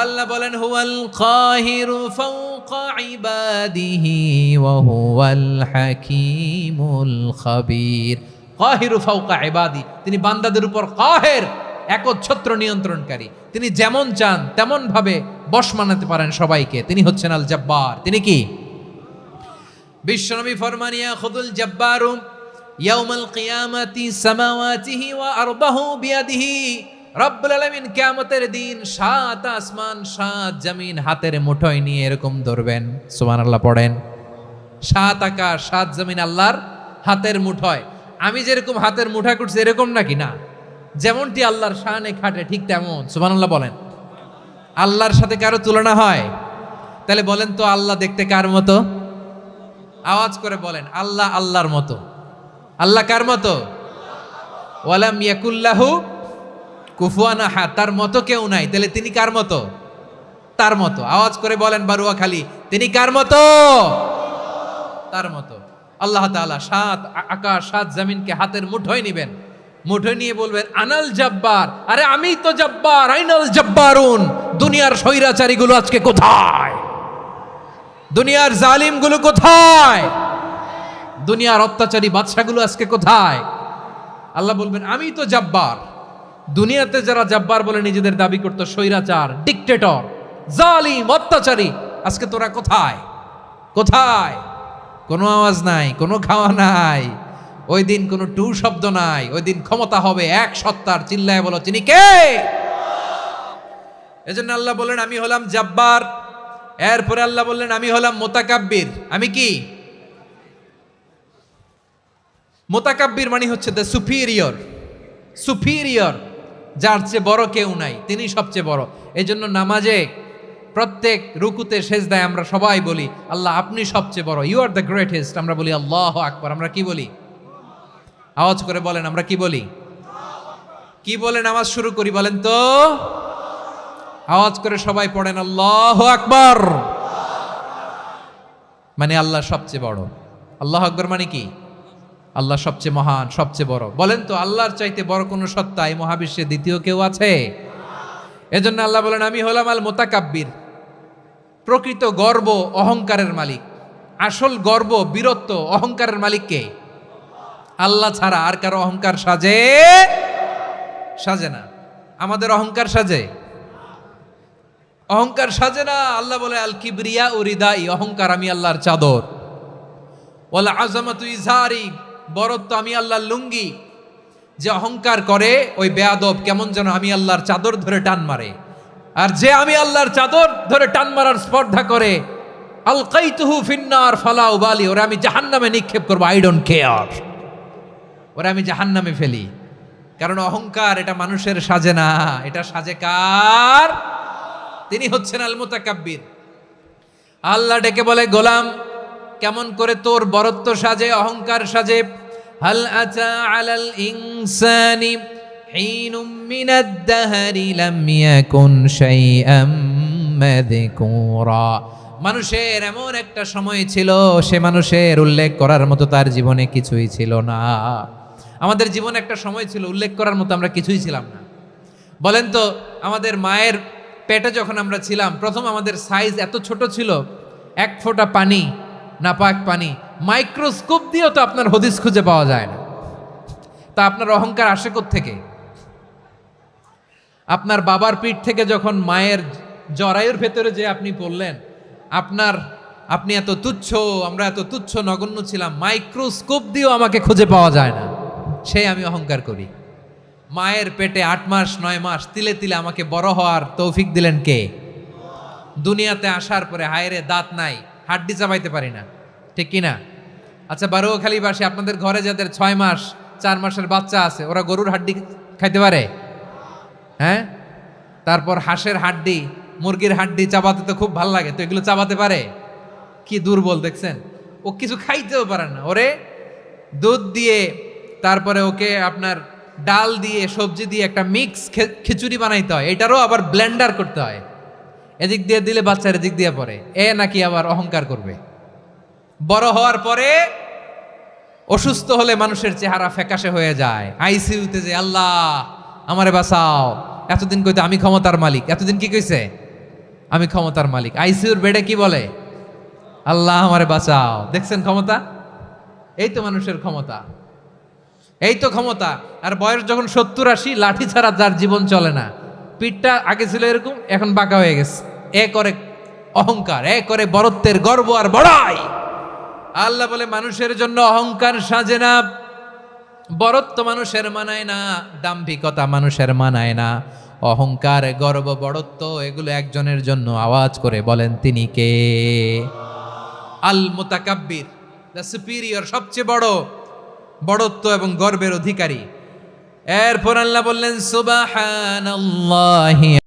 আল্লাহ বলেন হুয়াল কাহিরু ফাওকা ইবাদিহি ওয়া হুয়াল হাকীমুল খাবীর। কাহিরু ফাওকা ইবাদি, তিনি বান্দাদের উপর কাহের, একচ্ছত্র নিয়ন্ত্রণকারী। তিনি যেমন চান তেমন ভাবে বশ মানাতে পারেন সবাইকে। তিনি হচ্ছেন আল জব্বার। তিনি কি? বিশ্বনবী ফরমান ইয়াখুযুল জব্বারু ইয়াউমাল কিয়ামাতি সামাওয়াতিহি ওয়া আরদাহু বিয়াদিহি। রব্বুল আলামিন কিয়ামতের দিন 7 আসমান 7 জমিন হাতের মুঠোয় নিয়ে এরকম ধরবেন। সুবহানাল্লাহ পড়েন। 7 আকাশ 7 জমিন আল্লাহর হাতের মুঠোয়। আমি যেরকম হাতের মুঠা করছি এরকম নাকি? না, যেমনটি আল্লাহর শানে খাটে ঠিক তেমন। সুবহানাল্লাহ বলেন। আল্লাহর সাথে কারো তুলনা হয়? তাহলে বলেন তো আল্লাহ দেখতে কার মতো? আওয়াজ করে বলেন, আল্লাহ আল্লাহর মতো। আল্লাহ কার মতো? ওয়ালাম ইয়াকুল্লাহু কুফুয়ান আহাদ, তার মতো কেউ নাই। তাহলে তিনি কার মতো? তার মতো। আওয়াজ করে বলেন বারুয়াখালী, তিনি কার মতো? তার মতো। আল্লাহ তাআলা 7 আকাশ 7 জমিনকে হাতের মুঠোয় নিবেন। মুঠোয় নিয়ে বলবেন আনাল জব্বার। আরে আমি তো জব্বার। আইনাল জব্বারুন। দুনিয়ার স্বৈরাচারীগুলো আজকে কোথায়? দুনিয়ার জালিমগুলো কোথায়? দুনিয়ার অত্যাচারী বাদশাগুলো আজকে কোথায়? আল্লাহ বলবেন আমি তো জব্বার। দুনিয়াতে যারা জব্বার বলে নিজেদের দাবি করতো, স্বৈরাচার, ডিক্টেটর, জালিম, অত্যাচারী, আজকে তোরা কোথায়? কোথায়? কোনো আওয়াজ নাই, কোনো খাওয়া নাই। ওই দিন কোনো টু শব্দ নাই। ওই দিন ক্ষমতা হবে এক সত্তার। চিল্লায় বলো তিনি কে? এজন্য আল্লাহ বললেন আমি হলাম জব্বার। এরপরে আল্লাহ বললেন আমি হলাম মুতাকাব্বির। আমি কি? মুতাকাব্বির মানে হচ্ছে দ্য সুপিরিয়র। সুপিরিয়র, যার চেয়ে বড় কেউ নাই, তিনি সবচেয়ে বড়। এই জন্য নামাজে প্রত্যেক রুকুতে সেজদায় আমরা সবাই বলি আল্লাহ আপনি সবচেয়ে বড়, ইউ আর দ্য গ্রেটেস্ট। আমরা বলি আল্লাহু আকবার। আমরা কি বলি? আওয়াজ করে বলেন, আমরা কি বলি? কি বলে নামাজ শুরু করি বলেন তো? আওয়াজ করে সবাই পড়েন আল্লাহু আকবার। মানে আল্লাহ সবচেয়ে বড়। আল্লাহু আকবার মানে কি? আল্লাহ সবচেয়ে মহান, সবচেয়ে বড়। বলেন তো আল্লাহর চাইতে বড় কোন সত্তা এই মহাবিশ্বে দ্বিতীয় কেউ আছে? এজন্য আল্লাহ বলেন আমি হলাম আল মুতাকাব্বির। প্রকৃত গর্ব অহংকারের মালিক। আসল গর্ব, বীরত্ব, অহংকারের মালিক কে? আল্লাহ ছাড়া আর কারো অহংকার সাজে? সাজে না। আমাদের অহংকার সাজে? অহংকার সাজে না। আল্লাহ বলে আল কিবরিয়া উরিদাই, অহংকার আমি আল্লাহর চাদর। ওয়াল আযামাতু ইজারি, বড়ত্ব আমি আল্লাহর লুঙ্গি। যে অহংকার করে ওই বেয়াদব কেমন যেন আমি আল্লাহর চাদর ধরে টান মারে। আর যে আমি আল্লাহর চাদর ধরে টান মারার স্পর্ধা করে, আলকাইতুহু ফিন্নার ফালা উবালি, ওরা আমি জাহান্নামে নিক্ষেপ করবো, আই ডোন্ট কেয়ার। ওরা আমি জাহান্নামে ফেলি। কারণ অহংকার এটা মানুষের সাজে না, এটা সাজে কার? তিনি হচ্ছেন আল মুতাকাব্বির। আল্লাহ ডেকে বলে গোলাম কেমন করে তোর বরত্ব সাজে, অহংকার সাজে? হাল আতা আলাল ইনসানি হিনুম মিনাদ দাহরি লাম ইয়াকুন শাইআম মাযকুরা। মানুষের এমন একটা সময় ছিল, সে মানুষের উল্লেখ করার মতো তার জীবনে কিছুই ছিল না। আমাদের জীবনে একটা সময় ছিল উল্লেখ করার মতো আমরা কিছুই ছিলাম না। বলেন তো আমাদের মায়ের পেটে যখন আমরা ছিলাম, প্রথম আমাদের সাইজ এত ছোট ছিল, 1 ফোঁটা পানি, নাপাক পানি, মাইক্রোস্কোপ দিয়েও তো আপনার হদিস খুঁজে পাওয়া যায় না। তা আপনার অহংকার আসে কোত্থেকে? আপনার বাবার পিঠ থেকে যখন মায়ের জরায়ুর ভেতরে যে আপনি পড়লেন, আপনি এত তুচ্ছ, আমরা এত তুচ্ছ নগণ্য ছিলাম, মাইক্রোস্কোপ দিয়েও আমাকে খুঁজে পাওয়া যায় না, সেই আমি অহংকার করি। মায়ের পেটে 8 মাস 9 মাস তিলে তিলে আমাকে বড় হওয়ার তৌফিক দিলেন কে? দুনিয়াতে আসার পরে হায়রে দাঁত নাই, হাড্ডি চাবাইতে পারি না, ঠিক কিনা? আচ্ছা বারুয়াখালীবাসী, আপনাদের ঘরে যাদের 6 মাস 4 মাসের বাচ্চা আছে, ওরা গরুর হাড্ডি খাইতে পারে? হ্যাঁ। তারপর হাঁসের হাড্ডি, মুরগির হাড্ডি চাবাতে তো খুব ভাল লাগে, তো এগুলো চাবাতে পারে? কি দুর্বল দেখছেন, ও কিছু খাইতেও পারে না। ওরে দুধ দিয়ে, তারপরে ওকে আপনার ডাল দিয়ে, সবজি দিয়ে একটা মিক্স খিচুড়ি বানাইতে হয়, এটারও আবার ব্লেন্ডার করতে হয়। এদিক দিয়ে দিলে বাচ্চার এদিক দিয়ে পড়ে, এ নাকি আবার অহংকার করবে। বড় হওয়ার পরে অসুস্থ হলে মানুষের চেহারা ফ্যাকাশে হয়ে যায়, আইসিইউতে যে আল্লাহ আমারে বাঁচাও, এতদিন কইতে আমি ক্ষমতার মালিক, এতদিন কি কইছে? আমি ক্ষমতার মালিক। আইসিইউর বেডে কি বলে? আল্লাহ আমারে বাঁচাও। দেখছেন ক্ষমতা? এই তো মানুষের ক্ষমতা, এই তো ক্ষমতা। আর বয়স যখন 70-80, লাঠি ছাড়া যার জীবন চলে না। পিঠটা আগে ছিল এরকম, এখন বাঁকা হয়ে গেছে। এ করে অহংকার, এ করে বড়ত্বের গর্ব আর বড়াই। আল্লাহ বলে মানুষের জন্য অহংকার সাজে না, বড়ত্ব মানুষের মানায় না, দাম্ভিকতা মানুষের মানায় না। অহংকার, গর্ব, বড়ত্ব এগুলো একজনের জন্য। আওয়াজ করে বলেন তিনি কে? আল মুতাকাব্বির, দ্য সুপিরিয়র, সবচেয়ে বড়, বড়ত্ব এবং গর্বের অধিকারী। এরপর আল্লাহ বললেন সুবহানাল্লাহি